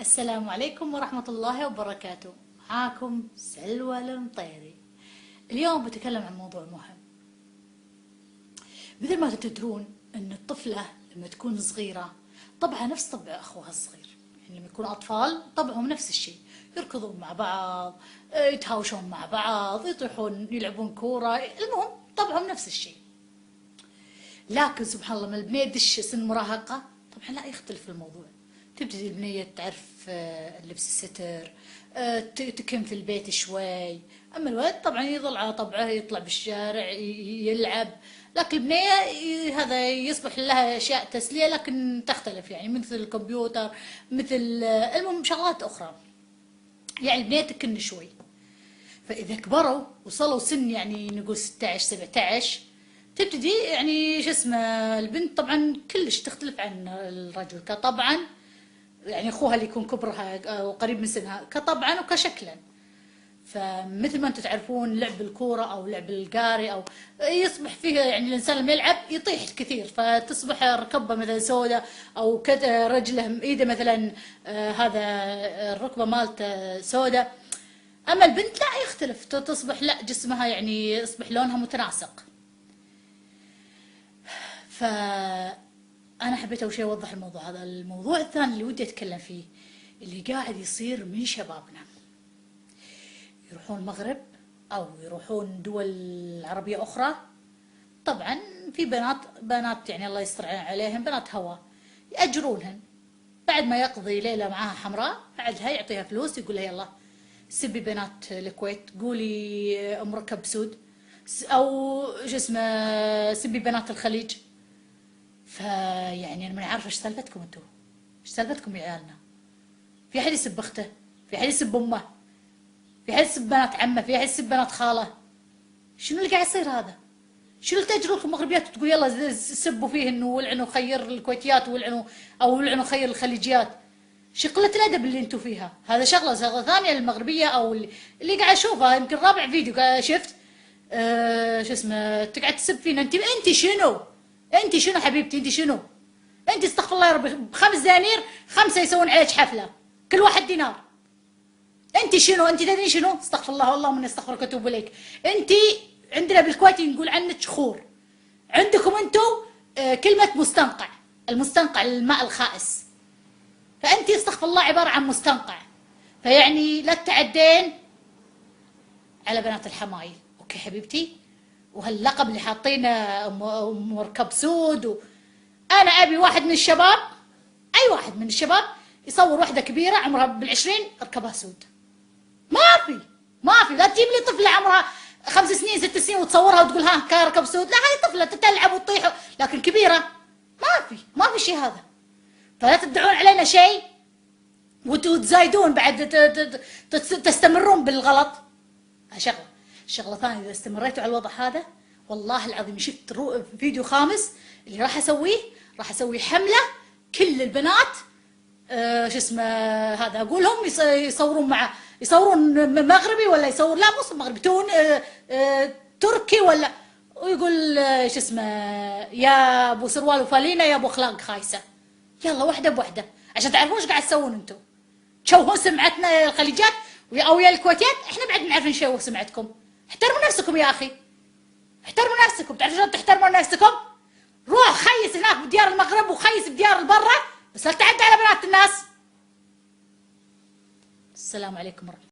السلام عليكم ورحمة الله وبركاته. معاكم سلوى المطيري. اليوم بتكلم عن موضوع مهم. مثل ما تدرون ان الطفلة لما تكون صغيرة طبعها نفس طبع اخوها الصغير، يعني لما يكونوا اطفال طبعهم نفس الشيء، يركضون مع بعض، يتهاوشون مع بعض، يطيحون، يلعبون كورة، المهم طبعهم نفس الشيء. لكن سبحان الله، من البنية تدش سن مراهقة طبعا لا، يختلف الموضوع. تبتدي البنية تعرف لبس الستر، تكن في البيت شوي. أما الولد طبعا يظل على طبعه، يطلع بالشارع يلعب. لكن البنية هذا يصبح لها أشياء تسلية لكن تختلف، يعني مثل الكمبيوتر، مثل المهم شغلات أخرى. يعني البنية تكن شوي. فإذا كبروا وصلوا سن يعني نقول 16 17، تبتدي يعني شو اسمه البنت طبعا كلش تختلف عن الرجل كطبعا، يعني اخوها اللي يكون كبرها او قريب من سنها كطبعا وكشكلا. فمثل ما انتم تعرفون لعب الكوره او لعب القاري او يصبح فيه يعني الانسان لما يلعب يطيح كثير، فتصبح ركبه مثلا سوداء او رجله ايده مثلا هذا الركبه مالته سوداء. اما البنت لا، يختلف، تصبح لا جسمها يعني يصبح لونها متناسق. فأنا حبيت أول شيء أوضح الموضوع هذا. الموضوع الثاني اللي ودي أتكلم فيه اللي قاعد يصير من شبابنا، يروحون المغرب أو يروحون دول عربية أخرى. طبعا في بنات يعني الله يستر عليهم، بنات هوا يأجرونهن، بعد ما يقضي ليلة معاها حمراء بعدها يعطيها فلوس، يقول لها يلا سبي بنات الكويت، قولي أم ركب سود، أو شو اسمه سبي بنات الخليج. فيعني انا ماني عارفه ايش سالفتكم انتم، ايش سالفتكم يا عيالنا؟ في احد يسب اخته، في احد يسب امه، في احد يسب بنات عمه، في احد يسب بنات خاله. شنو اللي قاعد يصير هذا؟ شنو اللي تأجروا لكم مغربيات وتقول يلا سبوا فيهن ولعنوا خير الكويتيات ولعنوا او لعنوا خير الخليجيات؟ شو قلة الادب اللي انتم فيها؟ هذا شغله ثانيه المغربيه او اللي قاعد اشوفها، يمكن رابع فيديو شفت شو اسمه تقعد تسب فينا. انت شنو؟ انت شنو حبيبتي؟ انت شنو؟ انت استغفر الله يا ربي، ب5 دنانير 5 يسوون عليك حفله، كل واحد دينار. انت شنو؟ انت تدري شنو؟ استغفر الله، والله من استغفرك واتوب اليك. انت عندنا بالكويت نقول عنك خور، عندكم انتم كلمه مستنقع، المستنقع الماء الخائس. فانت استغفر الله عباره عن مستنقع. فيعني لا تتعدين على بنات الحمايل، اوكي حبيبتي؟ وهاللقب اللي حاطينه ام ركب سود انا ابي واحد من الشباب، اي واحد من الشباب يصور واحده كبيره عمرها بالعشرين ركبها سود. ما في لا تجيب لي طفله عمرها 5 سنين 6 سنين وتصورها وتقول ها كان ركب سود. لا، هاي طفله تتلعب وتطيح، لكن كبيره ما في شيء هذا. فلا تدعون علينا شيء وتزايدون بعد تستمرون بالغلط. شغله ثانيه، اذا استمريتوا على الوضع هذا والله العظيم شفت فيديو خامس اللي راح اسوي حمله كل البنات شو اسمه هذا اقولهم يصورون مغربي ولا يصور لا مو مغربي تركي ولا، ويقول شو اسمه يا ابو سروال وفالينا يا ابو اخلاق خايسه. يلا وحده بوحده عشان تعرفون ايش قاعد تسوون انتم. تشوهون سمعتنا الخليجات او يا الكويتيات، احنا بعد نعرف نشوه سمعتكم. احترموا نفسكم يا اخي، احترموا نفسكم. تعرفوا شلون تحترمون نفسكم؟ روح خيس هناك بديار المغرب وخيس بديار البرة، بس لا تعدي على بنات الناس. السلام عليكم ورحمة الله.